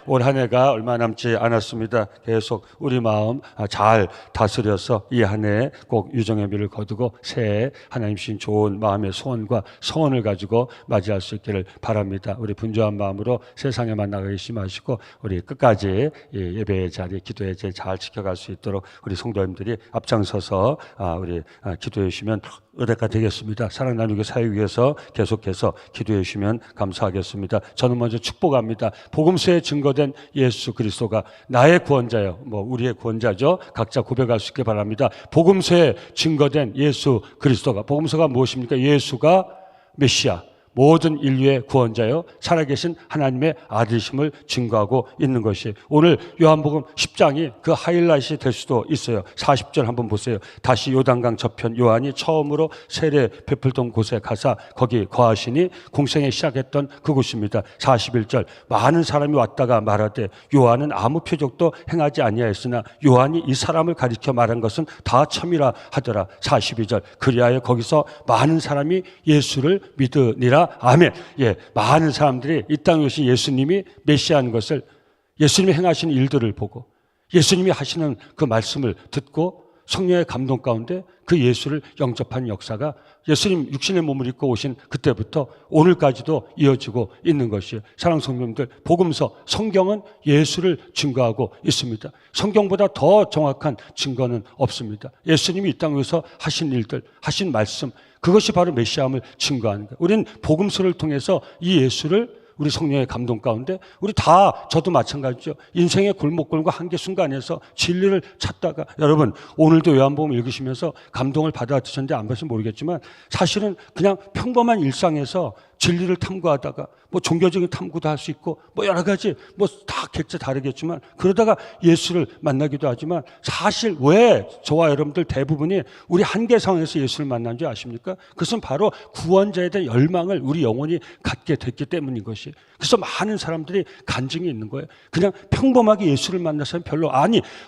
올 한 해가 얼마 남지 않았습니다. 계속 우리 마음 잘 다스려서 이 한 해 꼭 유정의 미를 거두고 새해 하나님 주신 좋은 마음의 소원과 소원을 가지고 맞이할 수 있기를 바랍니다. 우리 분주한 마음으로 세상에만 나가지 마시고 우리 끝까지 예배의 자리, 기도의 자리 잘 지켜갈 수 있도록 우리 성도님들이 앞장서서 우리 기도해 주시면 은혜가 되겠습니다. 사랑 나누기 사역 위해서 계속해서 기도해 주시면 감사하겠습니다. 저는 먼저 축복합니다. 복음서에 증거된 예수 그리스도가 나의 구원자요. 우리의 구원자죠. 각자 고백할 수 있게 바랍니다. 복음서에 증거된 예수 그리스도가, 복음서가 무엇입니까? 예수가 메시아, 모든 인류의 구원자요, 살아계신 하나님의 아들이심을 증거하고 있는 것이 오늘 요한복음 10장이 그 하이라이트이 될 수도 있어요. 40절 한번 보세요. 다시 요단강 저편 요한이 처음으로 세례 베풀던 곳에 가사 거기 거하시니 공생에 시작했던 그곳입니다. 41절 많은 사람이 왔다가 말하되 요한은 아무 표적도 행하지 아니하였으나 요한이 이 사람을 가리켜 말한 것은 다 참이라 하더라. 42절 그리하여 거기서 많은 사람이 예수를 믿으니라. 아멘. 많은 사람들이 이 땅에 오신 예수님이 메시아인 것을, 예수님이 행하시는 일들을 보고 예수님이 하시는 그 말씀을 듣고 성령의 감동 가운데 그 예수를 영접하는 역사가 예수님 육신의 몸을 입고 오신 그때부터 오늘까지도 이어지고 있는 것이에요. 사랑하는 성도님들, 복음서, 성경은 예수를 증거하고 있습니다. 성경보다 더 정확한 증거는 없습니다. 예수님이 이 땅에서 하신 일들, 하신 말씀, 그것이 바로 메시아임을 증거하는 거예요. 우리는 복음서를 통해서 이 예수를 우리 성령의 감동 가운데 우리 다, 저도 마찬가지죠. 인생의 골목골과 한계 순간에서 진리를 찾다가, 여러분 오늘도 요한복음 읽으시면서 감동을 받아드셨는지 안 받으시면 모르겠지만 사실은 그냥 평범한 일상에서 진리를 탐구하다가 종교적인 탐구도 할 수 있고 여러 가지 다 각자 다르겠지만 그러다가 예수를 만나기도 하지만 사실 왜 저와 여러분들 대부분이 우리 한계 상황에서 예수를 만난 줄 아십니까? 그것은 바로 구원자에 대한 열망을 우리 영혼이 갖게 됐기 때문인 것이. 그래서 많은 사람들이 간증이 있는 거예요. 그냥 평범하게 예수를 만나서는 별로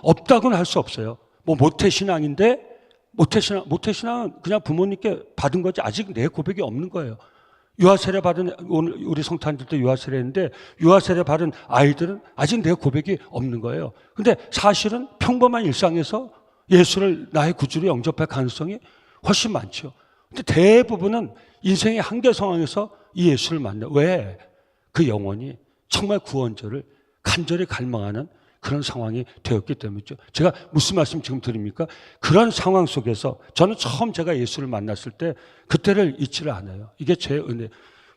없다고는 할 수 없어요. 모태신앙인데 모태신앙은 그냥 부모님께 받은 거지 아직 내 고백이 없는 거예요. 유아세례 받은, 오늘 우리 성탄절도 유아세례 했는데 유아세례 받은 아이들은 아직 내 고백이 없는 거예요. 근데 사실은 평범한 일상에서 예수를 나의 구주로 영접할 가능성이 훨씬 많죠. 근데 대부분은 인생의 한계 상황에서 이 예수를 만나. 왜? 그 영혼이 정말 구원자를 간절히 갈망하는 그런 상황이 되었기 때문이죠. 제가 무슨 말씀 지금 드립니까? 그런 상황 속에서 저는 처음 제가 예수를 만났을 때 그때를 잊지를 않아요. 이게 제 은혜.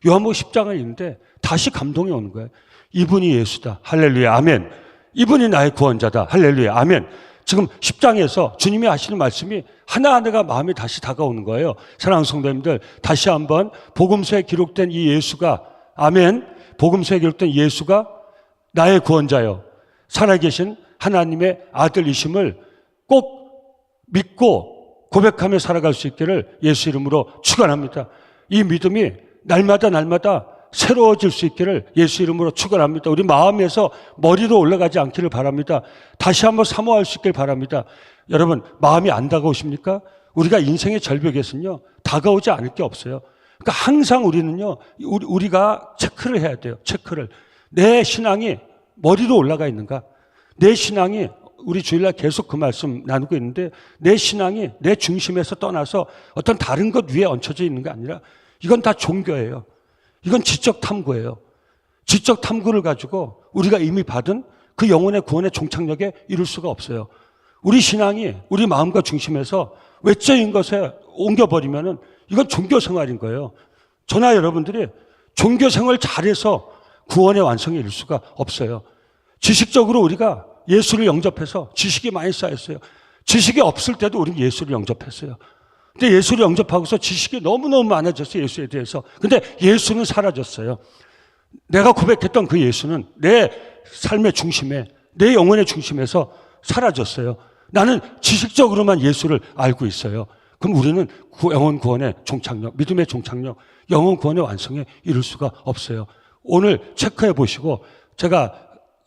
요한복음 10장을 읽는데 다시 감동이 오는 거예요. 이분이 예수다. 할렐루야. 아멘. 이분이 나의 구원자다. 할렐루야. 아멘. 지금 10장에서 주님이 하시는 말씀이 하나하나가 마음에 다시 다가오는 거예요. 사랑하는 성도님들, 다시 한번 복음서에 기록된 이 예수가, 아멘. 복음서에 기록된 예수가 나의 구원자요, 살아계신 하나님의 아들이심을 꼭 믿고 고백하며 살아갈 수 있기를 예수 이름으로 축원합니다. 이 믿음이 날마다 새로워질 수 있기를 예수 이름으로 축원합니다. 우리 마음에서 머리로 올라가지 않기를 바랍니다. 다시 한번 사모할 수 있기를 바랍니다. 여러분, 마음이 안 다가오십니까? 우리가 인생의 절벽에서는요, 다가오지 않을 게 없어요. 그러니까 항상 우리는요, 우리가 체크를 해야 돼요. 체크를. 내 신앙이 머리로 올라가 있는가? 내 신앙이, 우리 주일날 계속 그 말씀 나누고 있는데, 내 신앙이 내 중심에서 떠나서 어떤 다른 것 위에 얹혀져 있는 게 아니라 이건 다 종교예요. 이건 지적 탐구예요. 지적 탐구를 가지고 우리가 이미 받은 그 영혼의 구원의 종착역에 이룰 수가 없어요. 우리 신앙이 우리 마음과 중심에서 외적인 것에 옮겨버리면은 이건 종교 생활인 거예요. 저나 여러분들이 종교 생활 잘해서 구원의 완성에 이를 수가 없어요. 지식적으로 우리가 예수를 영접해서 지식이 많이 쌓였어요. 지식이 없을 때도 우리는 예수를 영접했어요. 근데 예수를 영접하고서 지식이 너무너무 많아졌어요. 예수에 대해서. 근데 예수는 사라졌어요. 내가 고백했던 그 예수는 내 삶의 중심에, 내 영혼의 중심에서 사라졌어요. 나는 지식적으로만 예수를 알고 있어요. 그럼 우리는 영혼 구원의 종착역, 믿음의 종착역, 영혼 구원의 완성에 이룰 수가 없어요. 오늘 체크해 보시고 제가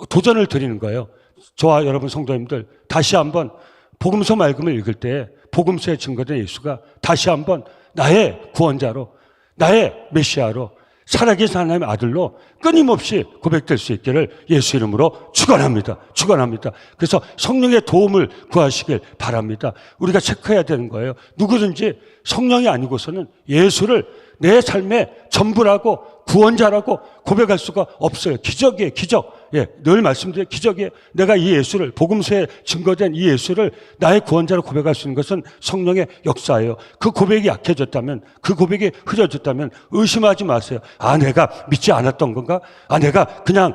도전을 드리는 거예요. 저와 여러분 성도님들, 다시 한번 복음서 말씀을 읽을 때 복음서에 증거된 예수가 다시 한번 나의 구원자로, 나의 메시아로, 살아계신 하나님의 아들로 끊임없이 고백될 수 있기를 예수 이름으로 축원합니다. 축원합니다. 그래서 성령의 도움을 구하시길 바랍니다. 우리가 체크해야 되는 거예요. 누구든지 성령이 아니고서는 예수를 내 삶의 전부라고 구원자라고 고백할 수가 없어요. 기적이에요. 기적. 예, 늘 말씀드려요. 기적이에요. 내가 이 예수를, 복음서에 증거된 이 예수를 나의 구원자로 고백할 수 있는 것은 성령의 역사예요. 그 고백이 약해졌다면, 그 고백이 흐려졌다면 의심하지 마세요. 아, 내가 믿지 않았던 건가? 아, 내가 그냥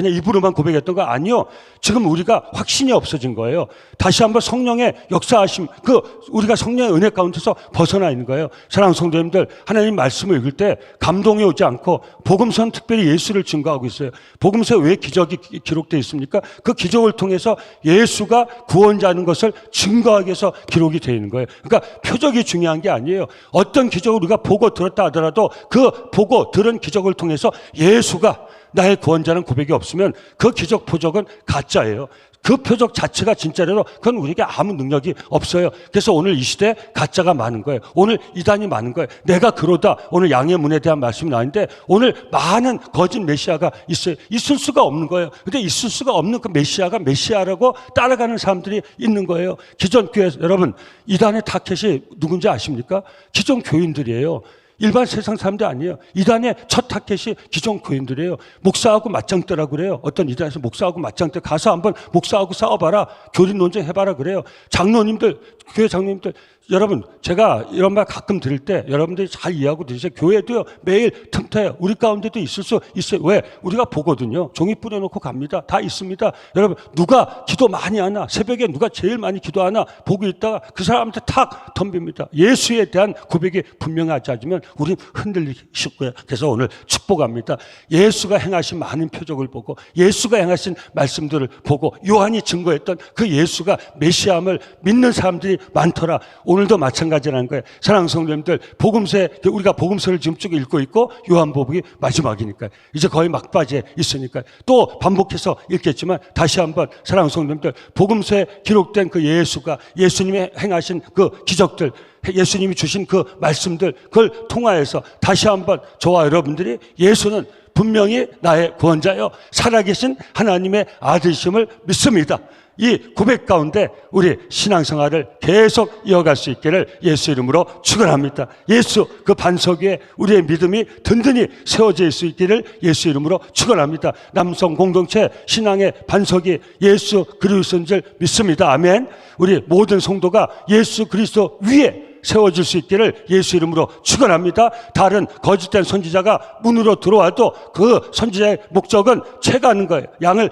입으로만 고백했던 거 아니요. 지금 우리가 확신이 없어진 거예요. 다시 한번 성령의 역사하심, 우리가 성령의 은혜 가운데서 벗어나 있는 거예요. 사랑하는 성도님들, 하나님 말씀을 읽을 때 감동이 오지 않고 복음서는 특별히 예수를 증거하고 있어요. 복음서에 왜 기적이 기록되어 있습니까? 그 기적을 통해서 예수가 구원자는 것을 증거하기 위해서 기록이 되어 있는 거예요. 그러니까 표적이 중요한 게 아니에요. 어떤 기적을 우리가 보고 들었다 하더라도 그 보고 들은 기적을 통해서 예수가 나의 구원자는 고백이 없으면 그 기적 표적은 가짜예요. 그 표적 자체가 진짜라도 그건 우리에게 아무 능력이 없어요. 그래서 오늘 이 시대에 가짜가 많은 거예요. 오늘 이단이 많은 거예요. 내가 그러다 오늘 양의 문에 대한 말씀이 나왔는데 오늘 많은 거짓 메시아가 있어요. 있을 수가 없는 거예요. 근데 있을 수가 없는 그 메시아가 메시아라고 따라가는 사람들이 있는 거예요. 기존 교회 여러분 이단의 타켓이 누군지 아십니까? 기존 교인들이에요. 일반 세상 사람들 아니에요. 이단의 첫 타켓이 기존 교인들이에요. 목사하고 맞짱뜨라고 그래요. 어떤 이단에서 목사하고 맞짱뜨 가서 한번 목사하고 싸워봐라. 교리 논쟁해봐라 그래요. 장로님들, 교회 장로님들, 여러분 제가 이런 말 가끔 들을 때 여러분들이 잘 이해하고 들으세요. 교회도요 매일 틈터요. 우리 가운데도 있을 수 있어요. 왜? 우리가 보거든요. 종이 뿌려놓고 갑니다. 다 있습니다. 여러분 누가 기도 많이 하나, 새벽에 누가 제일 많이 기도하나 보고 있다가 그 사람한테 탁 덤빕니다. 예수에 대한 고백이 분명하지 않으면 우린 흔들리실 거예요. 그래서 오늘 축복합니다. 예수가 행하신 많은 표적을 보고 예수가 행하신 말씀들을 보고 요한이 증거했던 그 예수가 메시아임을 믿는 사람들이 많더라. 오늘도 마찬가지라는 거예요. 사랑하는 성도님들, 복음서에 우리가 복음서를 지금 쭉 읽고 있고 요한복음이 마지막이니까요. 이제 거의 막바지에 있으니까요. 또 반복해서 읽겠지만 다시 한번 사랑하는 성도님들, 복음서에 기록된 그 예수가 예수님이 행하신 그 기적들, 예수님이 주신 그 말씀들, 그걸 통하여서 다시 한번 저와 여러분들이 예수는 분명히 나의 구원자여 살아계신 하나님의 아들이심을 믿습니다. 이 고백 가운데 우리 신앙생활을 계속 이어갈 수 있기를 예수 이름으로 축원합니다. 예수 그 반석 위에 우리의 믿음이 든든히 세워질 수 있기를 예수 이름으로 축원합니다. 남성 공동체 신앙의 반석이 예수 그리스도인 줄 믿습니다. 아멘. 우리 모든 성도가 예수 그리스도 위에 세워질 수 있기를 예수 이름으로 축원합니다. 다른 거짓된 선지자가 문으로 들어와도 그 선지자의 목적은 채가는 거예요. 양을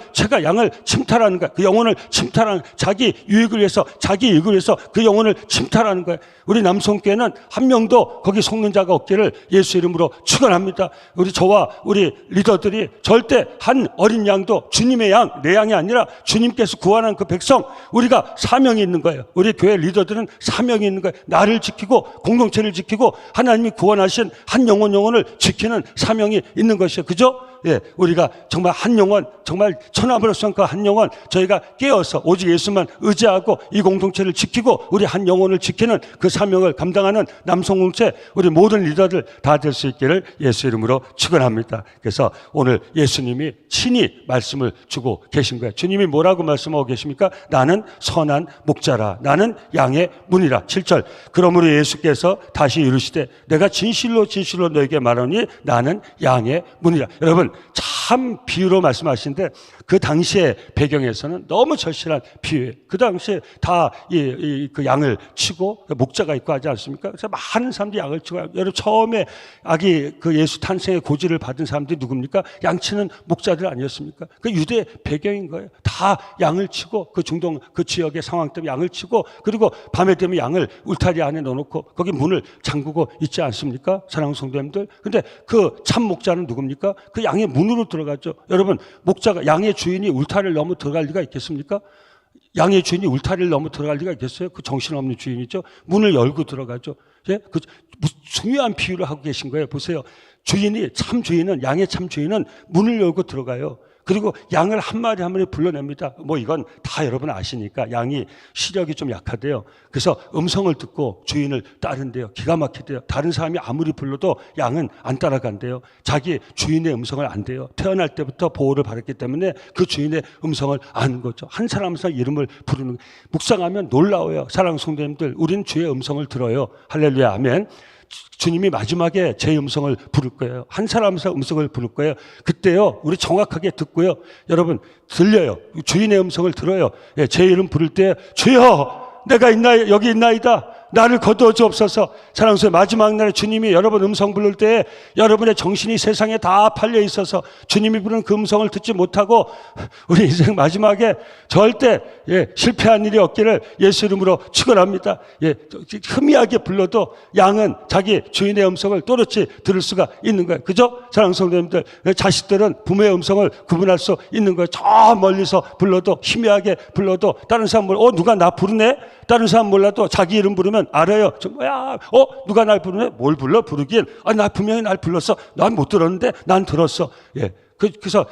침탈하는 거예요. 그 영혼을 침탈하는, 자기 유익을 위해서, 자기 이익을 위해서 그 영혼을 침탈하는 거예요. 우리 남성교회는 한 명도 거기 속는 자가 없기를 예수 이름으로 축원합니다. 우리 저와 우리 리더들이 절대 한 어린 양도 주님의 양, 내 양이 아니라 주님께서 구원한 그 백성, 우리가 사명이 있는 거예요. 우리 교회 리더들은 사명이 있는 거예요. 나를 지키고 공동체를 지키고 하나님이 구원하신 한 영혼을 지키는 사명이 있는 것이에요. 그죠? 예, 우리가 정말 한 영혼, 정말 천하버렸던 그 한 영혼 저희가 깨어서 오직 예수만 의지하고 이 공동체를 지키고 우리 한 영혼을 지키는 그 사명을 감당하는 남성 공동체 우리 모든 리더들 다 될 수 있기를 예수 이름으로 축원합니다. 그래서 오늘 예수님이 친히 말씀을 주고 계신 거예요. 주님이 뭐라고 말씀하고 계십니까? 나는 선한 목자라, 나는 양의 문이라. 7절. 그러므로 예수께서 다시 이르시되 내가 진실로 진실로 너에게 말하니 나는 양의 문이라. 여러분 참 비유로 말씀하시는데 그 당시의 배경에서는 너무 절실한 비유예요. 그 당시에 다 그 양을 치고 목자가 있고 하지 않습니까? 그래서 많은 사람들이 양을 치고, 여러분 처음에 아기 그 예수 탄생의 고지를 받은 사람들이 누굽니까? 양치는 목자들 아니었습니까? 그 유대 배경인 거예요. 다 양을 치고 그 중동 그 지역의 상황 때문에 양을 치고 그리고 밤에 되면 양을 울타리 안에 넣어놓고 거기 문을 잠그고 있지 않습니까? 사랑하는 성도님들. 근데 그 참 목자는 누굽니까? 그 양의 문으로 들어가죠. 여러분 목자가 양의 주인이 울타리를 넘어 들어갈 리가 있겠습니까? 양의 주인이 울타리를 넘어 들어갈 리가 있겠어요? 그 정신없는 주인이죠. 문을 열고 들어가죠. 예? 그 중요한 비유를 하고 계신 거예요. 보세요. 주인이 참 주인은 양의 참 주인은 문을 열고 들어가요. 그리고 양을 한 마리 한 마리 불러냅니다. 뭐 이건 다 여러분 아시니까 양이 시력이 좀 약하대요. 그래서 음성을 듣고 주인을 따른대요. 기가 막히대요. 다른 사람이 아무리 불러도 양은 안 따라간대요. 자기 주인의 음성을 안 돼요. 태어날 때부터 보호를 받았기 때문에 그 주인의 음성을 아는 거죠. 한 사람에서 이름을 부르는, 묵상하면 놀라워요. 사랑하는 성도님들, 우리는 주의 음성을 들어요. 할렐루야, 아멘. 주님이 마지막에 제 음성을 부를 거예요. 한 사람에서 음성을 부를 거예요. 그때요, 우리 정확하게 듣고요. 여러분, 들려요. 주인의 음성을 들어요. 예, 제 이름 부를 때, 주여, 내가 여기 있나이다. 나를 거두어 주옵소서. 사랑하는 성도, 마지막 날에 주님이 여러분 음성 부를 때 여러분의 정신이 세상에 다 팔려 있어서 주님이 부르는 그 음성을 듣지 못하고 우리 인생 마지막에 절대 실패한 일이 없기를 예수 이름으로 축원합니다. 희미하게 불러도 양은 자기 주인의 음성을 또렷이 들을 수가 있는 거예요. 그죠? 사랑하는 성도님들, 자식들은 부모의 음성을 구분할 수 있는 거예요. 저 멀리서 불러도, 희미하게 불러도 다른 사람 누가 나 부르네? 다른 사람 몰라도 자기 이름 부르면 알아요. 저 뭐야? 누가 날 부르네? 뭘 불러? 부르긴. 나 분명히 날 불렀어. 난 못 들었는데 난 들었어. 그래서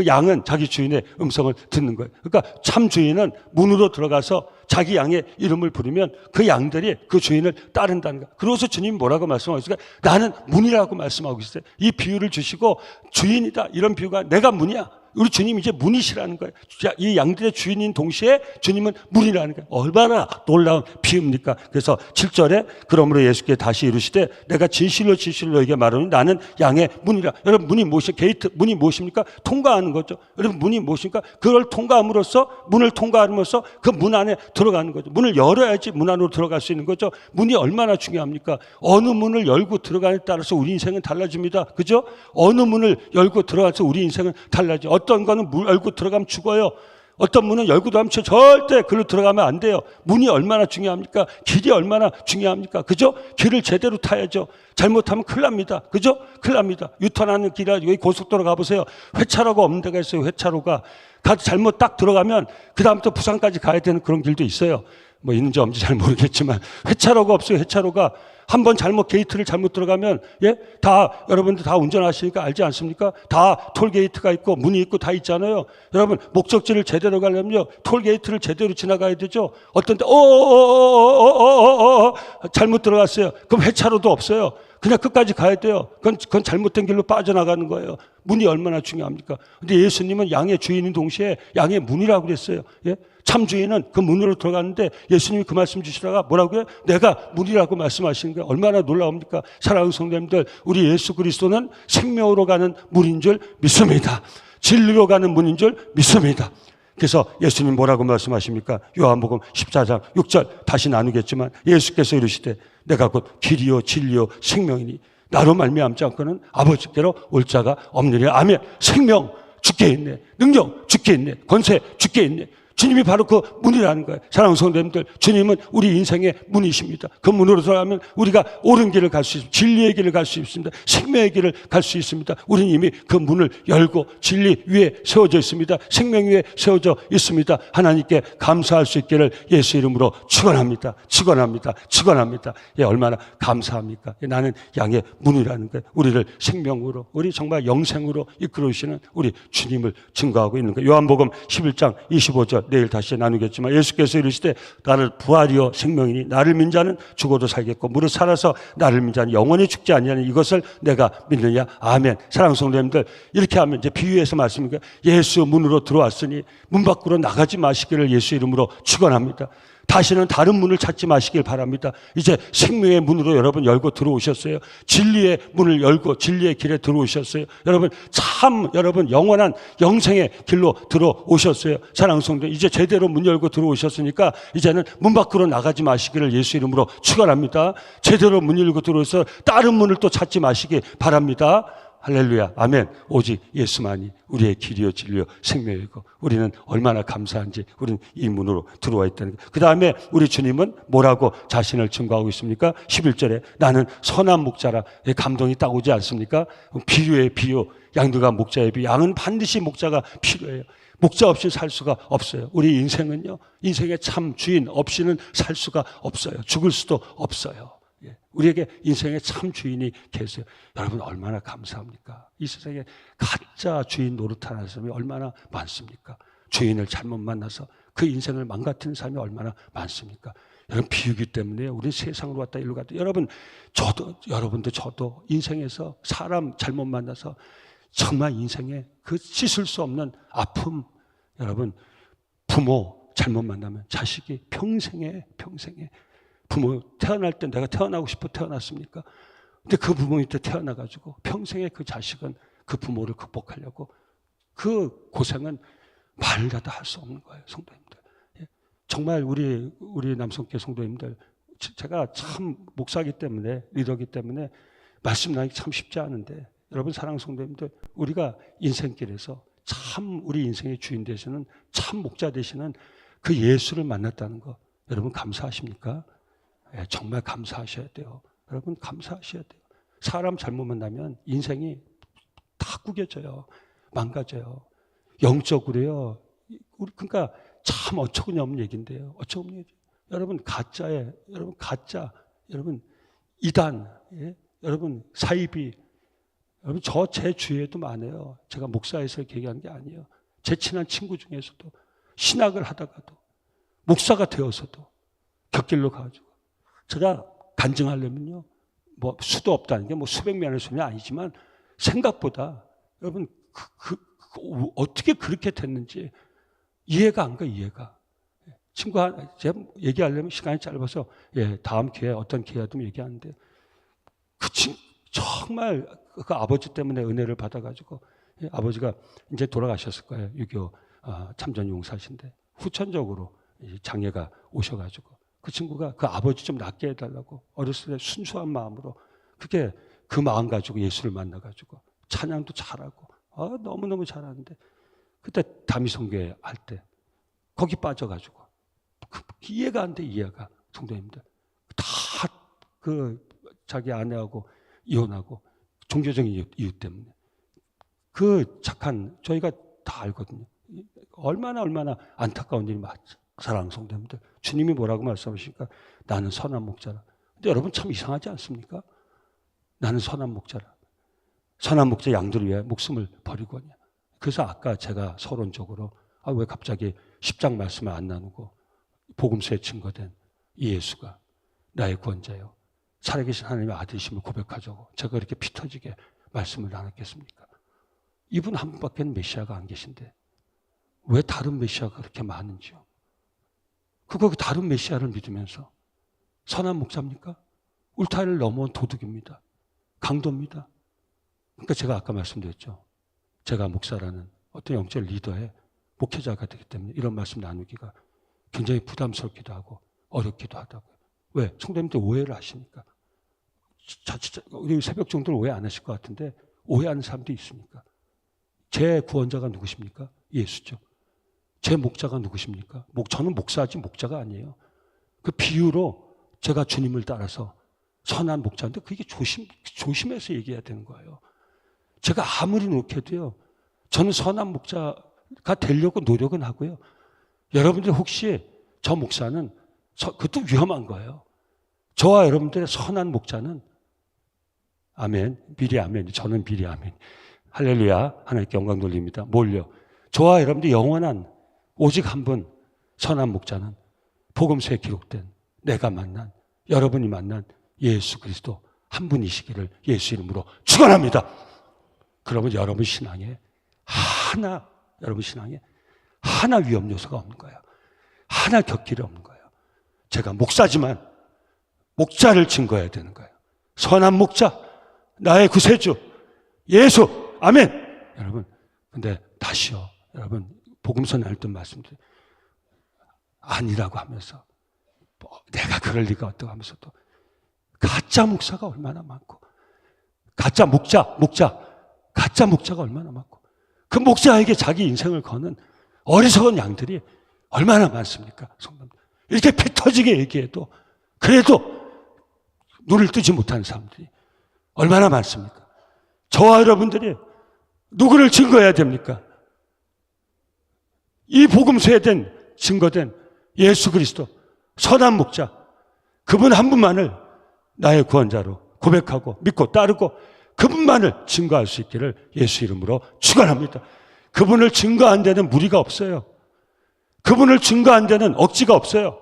양은 자기 주인의 음성을 듣는 거예요. 그러니까 참 주인은 문으로 들어가서 자기 양의 이름을 부르면 그 양들이 그 주인을 따른다는 거예요. 그러고서 주님이 뭐라고 말씀하고 있어요? 나는 문이라고 말씀하고 있어요. 이 비유를 주시고 주인이다. 이런 비유가 내가 문이야. 우리 주님이 이제 문이시라는 거예요. 이 양들의 주인인 동시에 주님은 문이라는 거예요. 얼마나 놀라운 비유입니까? 그래서 7절에 그러므로 예수께 다시 이르시되 내가 진실로 너에게 말하노니 나는 양의 문이라. 여러분, 문이 무엇이 게이트, 문이 무엇입니까? 통과하는 거죠. 여러분, 문이 무엇입니까? 그걸 통과함으로써, 문을 통과함으로써 그 문 안에 들어가는 거죠. 문을 열어야지 문 안으로 들어갈 수 있는 거죠. 문이 얼마나 중요합니까? 어느 문을 열고 들어가냐에 따라서 우리 인생은 달라집니다. 그죠? 어느 문을 열고 들어가서 우리 인생은 달라져. 어떤 거는 문 열고 들어가면 죽어요. 어떤 문은 열고 들어가면 절대 글로 들어가면 안 돼요. 문이 얼마나 중요합니까? 길이 얼마나 중요합니까? 그죠? 길을 제대로 타야죠. 잘못하면 큰일 납니다. 그죠? 큰일 납니다. 유턴하는 길에 여기 고속도로 가보세요. 회차로가 없는 데가 있어요. 회차로가. 잘못 딱 들어가면 그 다음부터 부산까지 가야 되는 그런 길도 있어요. 뭐 있는지 없는지 잘 모르겠지만 회차로가 없어요. 회차로가. 한번 게이트를 잘못 들어가면, 여러분들 다 운전하시니까 알지 않습니까? 다 톨게이트가 있고, 문이 있고 다 있잖아요. 여러분, 목적지를 제대로 가려면요, 톨게이트를 제대로 지나가야 되죠. 어떤 때, 잘못 들어갔어요. 그럼 회차로도 없어요. 그냥 끝까지 가야 돼요. 그건 잘못된 길로 빠져나가는 거예요. 문이 얼마나 중요합니까? 근데 예수님은 양의 주인인 동시에 양의 문이라고 그랬어요. 참 주인은 그 문으로 들어갔는데 예수님이 그 말씀 주시다가 뭐라고요? 내가 문이라고 말씀하시는 거예요. 얼마나 놀라웁니까? 사랑하는 성도님들, 우리 예수 그리스도는 생명으로 가는 문인 줄 믿습니다. 진리로 가는 문인 줄 믿습니다. 그래서 예수님 뭐라고 말씀하십니까? 요한복음 14장 6절 다시 나누겠지만 예수께서 이르시되 내가 곧 길이요 진리요 생명이니 나로 말미암지 않고는 아버지께로 올 자가 없느니라. 아멘. 생명 주께 있네. 능력 주께 있네. 권세 주께 있네. 주님이 바로 그 문이라는 거예요. 사랑하는 성도님들, 주님은 우리 인생의 문이십니다. 그 문으로 들어가면 우리가 옳은 길을 갈 수 있습니다. 진리의 길을 갈 수 있습니다. 생명의 길을 갈 수 있습니다. 우리는 이미 그 문을 열고 진리 위에 세워져 있습니다. 생명 위에 세워져 있습니다. 하나님께 감사할 수 있기를 예수 이름으로 축원합니다. 축원합니다. 축원합니다. 얼마나 감사합니까? 나는 양의 문이라는 거예요. 우리를 생명으로, 우리 정말 영생으로 이끌어주시는 우리 주님을 증거하고 있는 거예요. 요한복음 11장 25절 내일 다시 나누겠지만 예수께서 이르시되 나를 부활이요 생명이니 나를 믿는 자는 죽어도 살겠고 무릇 살아서 나를 믿는 자는 영원히 죽지 아니하는 이것을 내가 믿느냐. 아멘. 사랑하는 성도님들, 이렇게 하면 이제 비유해서 말씀드립니다. 예수 문으로 들어왔으니 문 밖으로 나가지 마시기를 예수 이름으로 축원합니다. 다시는 다른 문을 찾지 마시길 바랍니다. 이제 생명의 문으로 여러분 열고 들어오셨어요. 진리의 문을 열고 진리의 길에 들어오셨어요. 여러분 영원한 영생의 길로 들어오셨어요. 사랑하는 성도, 이제 제대로 문 열고 들어오셨으니까 이제는 문 밖으로 나가지 마시기를 예수 이름으로 축원합니다. 제대로 문 열고 들어오셔서 다른 문을 또 찾지 마시기 바랍니다. 할렐루야. 아멘. 오직 예수만이 우리의 길이요 진리요 생명이고 우리는 얼마나 감사한지 우리는 이 문으로 들어와 있다는 거예요. 그 다음에 우리 주님은 뭐라고 자신을 증거하고 있습니까? 11절에 나는 선한 목자라. 감동이 딱 오지 않습니까? 비유의 비유. 양들과 목자의 비유. 양은 반드시 목자가 필요해요. 목자 없이 살 수가 없어요. 우리 인생은요, 인생의 참 주인 없이는 살 수가 없어요. 죽을 수도 없어요. 우리에게 인생의 참 주인이 계세요. 여러분 얼마나 감사합니까? 이 세상에 가짜 주인 노릇하는 사람이 얼마나 많습니까? 주인을 잘못 만나서 그 인생을 망가뜨리는 사람이 얼마나 많습니까? 여러분 비유기 때문에 우리 세상으로 왔다 일로 갔다. 여러분 여러분도 저도 인생에서 사람 잘못 만나서 정말 인생에 그 씻을 수 없는 아픔, 여러분 부모 잘못 만나면 자식이 평생에 부모 태어날 때 내가 태어나고 싶어 태어났습니까? 근데 그 부모 밑에 태어나가지고 평생에 그 자식은 그 부모를 극복하려고 그 고생은 말이라도 할 수 없는 거예요, 성도님들. 정말 우리 남성교회 성도님들, 제가 참 목사기 때문에 리더기 때문에 말씀 나누기 참 쉽지 않은데 여러분 사랑하는 성도님들, 우리가 인생길에서 참 우리 인생의 주인 되시는 참 목자 되시는 그 예수를 만났다는 거 여러분 감사하십니까? 정말 감사하셔야 돼요. 여러분 감사하셔야 돼요. 사람 잘못 만나면 인생이 다 구겨져요. 망가져요. 영적으로요. 그러니까 참 어처구니 없는 얘기인데요. 어처구니 얘기. 여러분 여러분 이단, 여러분 사이비, 여러분 제 주위에도 많아요. 제가 목사에서 얘기하는 게 아니에요. 제 친한 친구 중에서도 신학을 하다가도 목사가 되어서도 곁길로 가가지고 제가 간증하려면요, 뭐 수도 없다는 게 뭐 수백 명의 수는 아니지만 생각보다 여러분 어떻게 그렇게 됐는지 이해가 안 가. 이해가. 친구가 제가 얘기하려면 시간이 짧아서 다음 기회에 어떤 기회든 얘기하는데 정말 그 아버지 때문에 은혜를 받아가지고 아버지가 이제 돌아가셨을 거예요. 6.25 참전 용사신데 후천적으로 장애가 오셔가지고 그 친구가 그 아버지 좀 낫게 해달라고 어렸을 때 순수한 마음으로 그게 그 마음 가지고 예수를 만나가지고 찬양도 잘하고 너무너무 잘하는데 그때 다미성교회 할 때 거기 빠져가지고 이해가 안 돼. 이해가. 성도님들 다 그 자기 아내하고 이혼하고 종교적인 이유 때문에 그 착한 저희가 다 알거든요. 얼마나 안타까운 일이 많죠. 사랑하는 성도님들, 주님이 뭐라고 말씀하십니까? 나는 선한 목자라. 근데 여러분 참 이상하지 않습니까? 나는 선한 목자라. 선한 목자 양들을 위해 목숨을 버리고 하냐. 그래서 아까 제가 서론적으로 왜 갑자기 10장 말씀을 안 나누고 복음서에 증거된 이 예수가 나의 구원자요 살아계신 하나님의 아들이심을 고백하자고 제가 이렇게 피 터지게 말씀을 나눴겠습니까? 이분 한 분밖에 메시아가 안 계신데 왜 다른 메시아가 그렇게 많은지요? 그거 다른 메시아를 믿으면서 선한 목사입니까? 울타리를 넘어온 도둑입니다. 강도입니다. 그러니까 제가 아까 말씀드렸죠. 제가 목사라는 어떤 영적 리더의 목회자가 되기 때문에 이런 말씀 나누기가 굉장히 부담스럽기도 하고 어렵기도 하다고요. 왜? 성도님들 오해를 하시니까. 우리 새벽 정도는 오해 안 하실 것 같은데 오해하는 사람도 있습니까? 제 구원자가 누구십니까? 예수죠. 제 목자가 누구십니까? 저는 목사지 목자가 아니에요. 그 비유로 제가 주님을 따라서 선한 목자인데 그게 조심해서 얘기해야 되는 거예요. 제가 아무리 노력해도요. 저는 선한 목자가 되려고 노력은 하고요. 여러분들 혹시 저 목사는 그것도 위험한 거예요. 저와 여러분들의 선한 목자는 아멘, 미리 아멘, 저는 미리 아멘. 할렐루야, 하나님께 영광 돌립니다. 뭘요? 저와 여러분들 영원한 오직 한 분 선한 목자는 복음서에 기록된 내가 만난 여러분이 만난 예수 그리스도 한 분이시기를 예수 이름으로 축원합니다. 그러면 여러분 신앙에 하나 위험 요소가 없는 거예요. 하나 곁길이 없는 거예요. 제가 목사지만 목자를 증거해야 되는 거예요. 선한 목자, 나의 구세주 예수, 아멘. 여러분, 근데 다시요, 여러분 복음서 나눌 때 말씀드려요. 아니라고 하면서 내가 그럴 리가 어떠고 하면서도 가짜 목사가 얼마나 많고 가짜 목자가 얼마나 많고 그 목자에게 자기 인생을 거는 어리석은 양들이 얼마나 많습니까? 성도님들. 이렇게 피 터지게 얘기해도 그래도 눈을 뜨지 못하는 사람들이 얼마나 많습니까? 저와 여러분들이 누구를 증거해야 됩니까? 이 복음서에 증거된 예수 그리스도 선한 목자 그분 한 분만을 나의 구원자로 고백하고 믿고 따르고 그분만을 증거할 수 있기를 예수 이름으로 축원합니다. 그분을 증거한 데는 무리가 없어요. 그분을 증거한 데는 억지가 없어요.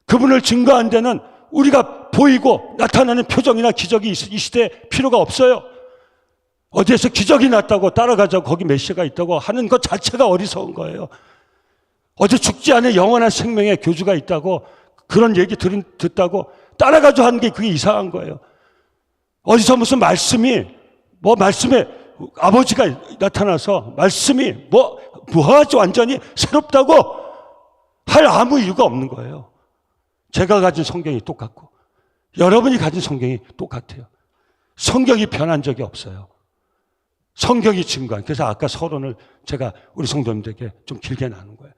그분을 증거한 데는 우리가 보이고 나타나는 표정이나 기적이 이 시대에 필요가 없어요. 어디에서 기적이 났다고 따라가자고 거기 메시아가 있다고 하는 것 자체가 어리석은 거예요. 어제 죽지 않은 영원한 생명의 교주가 있다고 그런 얘기 듣다고 따라가자 하는 게 그게 이상한 거예요. 어디서 무슨 말씀에 아버지가 나타나서 말씀이 무하지 완전히 새롭다고 할 아무 이유가 없는 거예요. 제가 가진 성경이 똑같고 여러분이 가진 성경이 똑같아요. 성경이 변한 적이 없어요. 성경이 증거한. 그래서 아까 서론을 제가 우리 성도님들에게 좀 길게 나눈 거예요.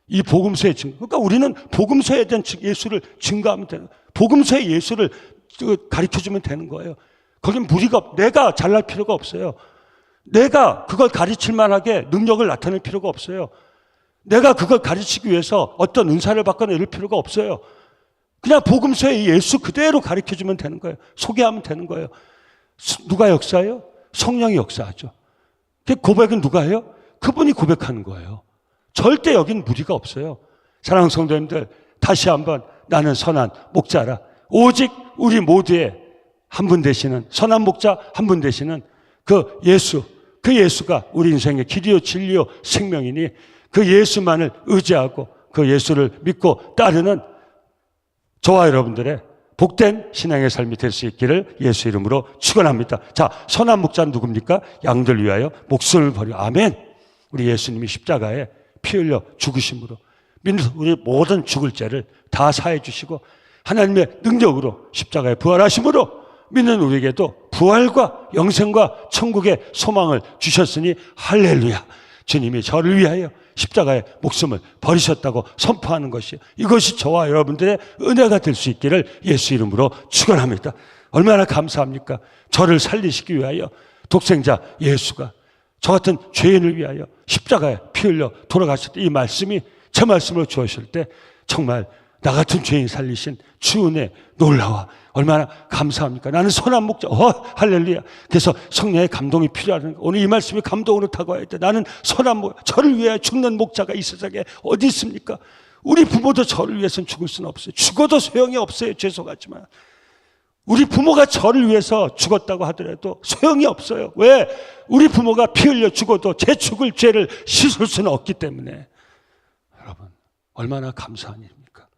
이 복음서의 증거. 그러니까 우리는 복음서에 대한 예수를 증거하면 되는 거예요. 복음서의 예수를 가르쳐주면 되는 거예요. 거긴 무리가 내가 잘날 필요가 없어요. 내가 그걸 가르칠 만하게 능력을 나타낼 필요가 없어요. 내가 그걸 가르치기 위해서 어떤 은사를 받거나 이럴 필요가 없어요. 그냥 복음서의 예수 그대로 가르쳐주면 되는 거예요. 소개하면 되는 거예요. 누가 역사해요? 성령이 역사하죠. 그 고백은 누가 해요? 그분이 고백하는 거예요. 절대 여긴 무리가 없어요. 사랑하는 성도님들, 다시 한번 나는 선한 목자라. 오직 우리 모두의 한 분 되시는 선한 목자 한 분 되시는 그 예수가 우리 인생의 길이요 진리요 생명이니 그 예수만을 의지하고 그 예수를 믿고 따르는 저와 여러분들의 복된 신앙의 삶이 될 수 있기를 예수 이름으로 축원합니다. 자, 선한 목자는 누굽니까? 양들 위하여 목숨을 버려. 아멘. 우리 예수님이 십자가에 피 흘려 죽으심으로 우리 모든 죽을 죄를 다 사해 주시고 하나님의 능력으로 십자가에 부활하심으로 믿는 우리에게도 부활과 영생과 천국의 소망을 주셨으니 할렐루야. 주님이 저를 위하여 십자가에 목숨을 버리셨다고 선포하는 것이 이것이 저와 여러분들의 은혜가 될 수 있기를 예수 이름으로 축원합니다. 얼마나 감사합니까? 저를 살리시기 위하여 독생자 예수가 저 같은 죄인을 위하여 십자가에 피 흘려 돌아가셨다. 이 말씀이 제 말씀으로 주었을 때 정말 나 같은 죄인 살리신 주 은혜 놀라워 얼마나 감사합니까? 나는 선한 목자. 할렐루야. 그래서 성령의 감동이 필요하다는 거. 오늘 이 말씀이 감동으로 다가와야 돼. 나는 선한 목자. 저를 위해 죽는 목자가 이 세상에 어디 있습니까? 우리 부모도 저를 위해서는 죽을 수는 없어요. 죽어도 소용이 없어요. 죄송하지만. 우리 부모가 저를 위해서 죽었다고 하더라도 소용이 없어요. 왜? 우리 부모가 피 흘려 죽어도 제 죽을 죄를 씻을 수는 없기 때문에. 여러분, 얼마나 감사한 일입니까?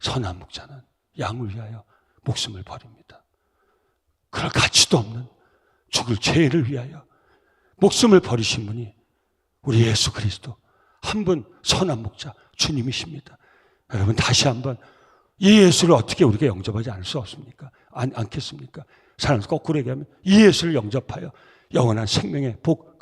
선한 목자는 양을 위하여 목숨을 버립니다. 그럴 가치도 없는 죽을 죄를 위하여 목숨을 버리신 분이 우리 예수 그리스도 한 분 선한 목자 주님이십니다. 여러분 다시 한번 이 예수를 어떻게 우리가 영접하지 않을 수 없습니까? 않겠습니까? 사람에서 거꾸로 얘기하면 이 예수를 영접하여 영원한 생명의 복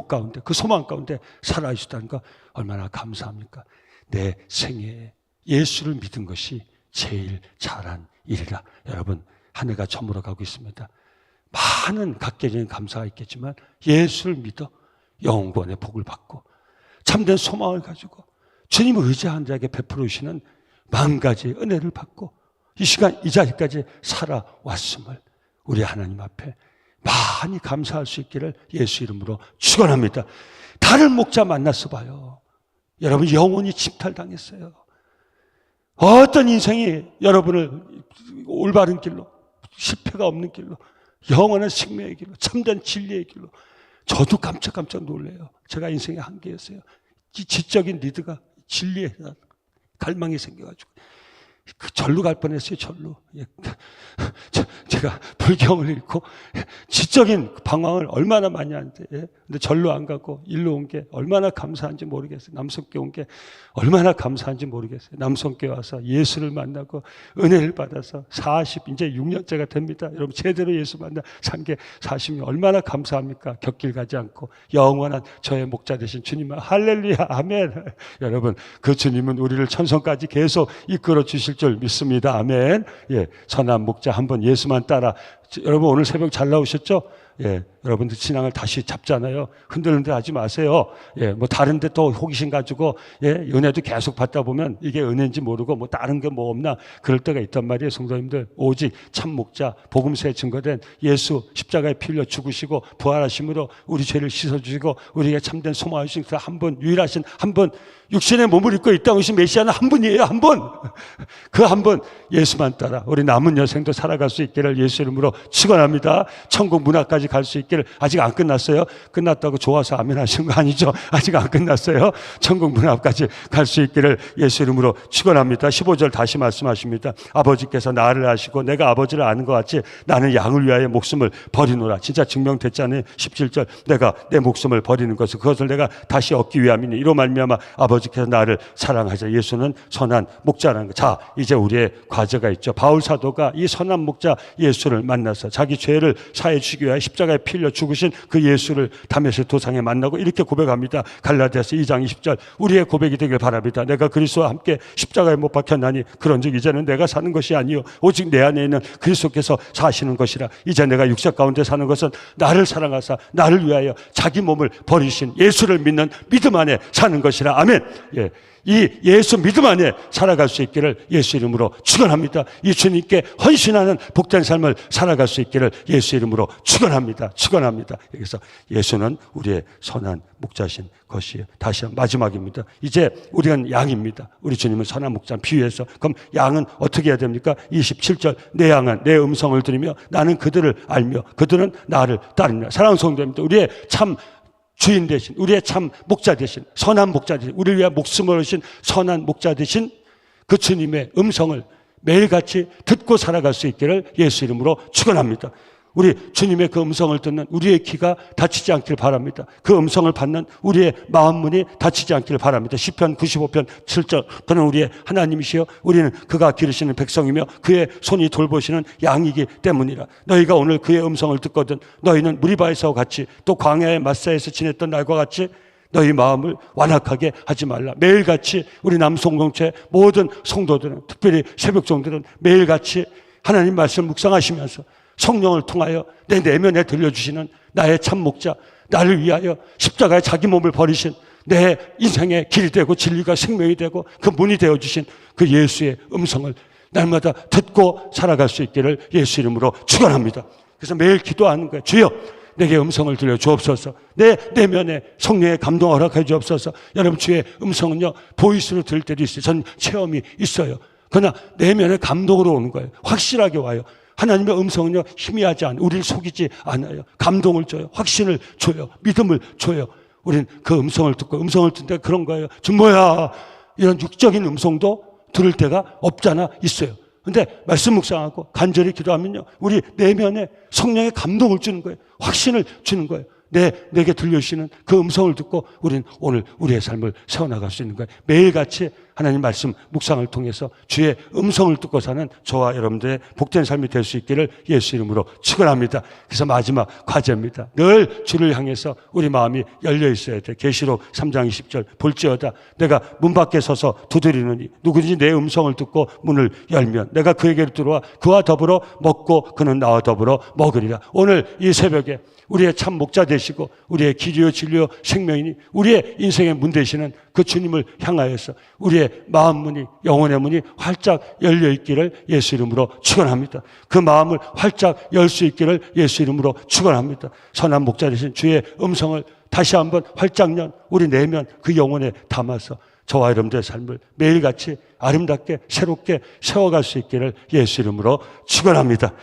가운데 그 소망 가운데 살아있다는 거 얼마나 감사합니까? 내 생애에 예수를 믿은 것이 제일 잘한 일이라. 여러분 한 해가 저물어가고 있습니다. 많은 각계적인 감사가 있겠지만 예수를 믿어 영원의 복을 받고 참된 소망을 가지고 주님을 의지한 자에게 베풀어 주시는 만 가지의 은혜를 받고 이 시간 이 자리까지 살아왔음을 우리 하나님 앞에 많이 감사할 수 있기를 예수 이름으로 축원합니다. 다른 목자 만났어 봐요. 여러분 영혼이 침탈당했어요. 어떤 인생이 여러분을 올바른 길로 실패가 없는 길로 영원한 생명의 길로 참된 진리의 길로 저도 깜짝 놀래요. 제가 인생의 한계였어요. 지적인 리드가 진리에 갈망이 생겨가지고 그 절로 갈 뻔했어요. 절로. 제가 불경을 읽고 지적인 방황을 얼마나 많이 하는데 근데 절로 안 가고 일로 온 게 얼마나 감사한지 모르겠어요. 남성께 온 게 얼마나 감사한지 모르겠어요. 남성께 와서 예수를 만나고 은혜를 받아서 이제 6년째가 됩니다. 여러분 제대로 예수 만나 산 게 40년 얼마나 감사합니까? 곁길 가지 않고 영원한 저의 목자 되신 주님을 할렐루야 아멘. 여러분 그 주님은 우리를 천성까지 계속 이끌어 주실 줄 믿습니다. 아멘. 예, 선한 목자 한번 예수만 따라. 여러분 오늘 새벽 잘 나오셨죠? 예, 여러분들 신앙을 다시 잡잖아요. 흔들흔들 하지 마세요. 뭐 다른데 또 호기심 가지고 은혜도 계속 받다 보면 이게 은혜인지 모르고 뭐 다른 게 뭐 없나 그럴 때가 있단 말이에요. 성도님들, 오직 참 목자, 복음서에 증거된 예수 십자가에 피 흘려 죽으시고 부활하심으로 우리 죄를 씻어주시고 우리에게 참된 소망을 주신 그 한 분, 유일하신 한 분, 육신의 몸을 입고 이 땅에 오신 메시아는 한 분이에요. 한 분. 그 한 분 예수만 따라 우리 남은 여생도 살아갈 수 있기를 예수 이름으로 축원합니다. 천국 문 앞까지 갈 수 있기를. 아직 안 끝났어요. 끝났다고 좋아서 아멘 하시는 거 아니죠? 아직 안 끝났어요. 천국 문 앞까지 갈 수 있기를 예수 이름으로 축원합니다. 15절 다시 말씀하십니다. 아버지께서 나를 아시고 내가 아버지를 아는 것 같이 나는 양을 위하여 목숨을 버리노라. 진짜 증명됐잖아요. 17절 내가 내 목숨을 버리는 것을 그것을 내가 다시 얻기 위함이니 이로 말미암아 아버지께서 나를 사랑하자. 예수는 선한 목자라는 것. 자, 이제 우리의 과제가 있죠. 바울 사도가 이 선한 목자 예수를 만나서 자기 죄를 사해 주기 위하여 십자가에 피 흘려 죽으신 그 예수를 다메섹 도상에 만나고 이렇게 고백합니다. 갈라디아서 2장 20절 우리의 고백이 되길 바랍니다. 내가 그리스도와 함께 십자가에 못 박혔나니 그런즉 이제는 내가 사는 것이 아니요 오직 내 안에 있는 그리스도께서 사시는 것이라. 이제 내가 육체 가운데 사는 것은 나를 사랑하사 나를 위하여 자기 몸을 버리신 예수를 믿는 믿음 안에 사는 것이라. 아멘. 이 예수 믿음 안에 살아갈 수 있기를 예수 이름으로 축원합니다. 이 주님께 헌신하는 복된 삶을 살아갈 수 있기를 예수 이름으로 축원합니다. 축원합니다. 여기서 예수는 우리의 선한 목자신 것이에요. 다시 마지막입니다. 이제 우리는 양입니다. 우리 주님은 선한 목자 비유해서. 그럼 양은 어떻게 해야 됩니까? 27절 내 양은 내 음성을 들으며 나는 그들을 알며 그들은 나를 따르며. 사랑하는 성도님들, 우리의 참 주인 되신, 우리의 참 목자 되신, 선한 목자 되신, 우리를 위해 목숨을 주신 선한 목자 되신 그 주님의 음성을 매일같이 듣고 살아갈 수 있기를 예수 이름으로 축원합니다. 우리 주님의 그 음성을 듣는 우리의 귀가 닫히지 않기를 바랍니다. 그 음성을 받는 우리의 마음문이 닫히지 않기를 바랍니다. 시편 95편 7절 그는 우리의 하나님이시여 우리는 그가 기르시는 백성이며 그의 손이 돌보시는 양이기 때문이라. 너희가 오늘 그의 음성을 듣거든 너희는 무리바에서와 같이 또 광야의 마사에서 지냈던 날과 같이 너희 마음을 완악하게 하지 말라. 매일같이 우리 남성공체 모든 성도들은 특별히 새벽종들은 매일같이 하나님 말씀 묵상하시면서 성령을 통하여 내 내면에 들려주시는 나의 참 목자, 나를 위하여 십자가에 자기 몸을 버리신 내 인생의 길이 되고 진리가 생명이 되고 그 문이 되어주신 그 예수의 음성을 날마다 듣고 살아갈 수 있기를 예수 이름으로 축원합니다. 그래서 매일 기도하는 거예요. 주여 내게 음성을 들려 주옵소서. 내 내면에 성령의 감동을 허락해 주옵소서. 여러분 주의 음성은요 보이스로 들을 때도 있어요. 전 체험이 있어요. 그러나 내면의 감동으로 오는 거예요. 확실하게 와요. 하나님의 음성은요 희미하지 않아요. 우리를 속이지 않아요. 감동을 줘요. 확신을 줘요. 믿음을 줘요. 우리는 그 음성을 듣고 음성을 듣는 때 그런 거예요. 좀 뭐야 이런 육적인 음성도 들을 때가 없잖아 있어요. 근데 말씀 묵상하고 간절히 기도하면요 우리 내면에 성령의 감동을 주는 거예요. 확신을 주는 거예요. 내게 들려주시는 그 음성을 듣고 우리는 오늘 우리의 삶을 세워나갈 수 있는 거예요. 매일같이 하나님 말씀 묵상을 통해서 주의 음성을 듣고 사는 저와 여러분들의 복된 삶이 될 수 있기를 예수 이름으로 축원합니다. 그래서 마지막 과제입니다. 늘 주를 향해서 우리 마음이 열려 있어야 돼. 계시록 3장 20절 볼지어다 내가 문 밖에 서서 두드리느니 누구든지 내 음성을 듣고 문을 열면 내가 그에게로 들어와 그와 더불어 먹고 그는 나와 더불어 먹으리라. 오늘 이 새벽에 우리의 참 목자 되시고 우리의 길이요 진리요 생명이니 우리의 인생의 문 되시는 그 주님을 향하여서 우리의 마음 문이 영혼의 문이 활짝 열려 있기를 예수 이름으로 축원합니다. 그 마음을 활짝 열 수 있기를 예수 이름으로 축원합니다. 선한 목자 되신 주의 음성을 다시 한번 활짝 연 우리 내면 그 영혼에 담아서 저와 여러분들의 삶을 매일같이 아름답게 새롭게 세워갈 수 있기를 예수 이름으로 축원합니다.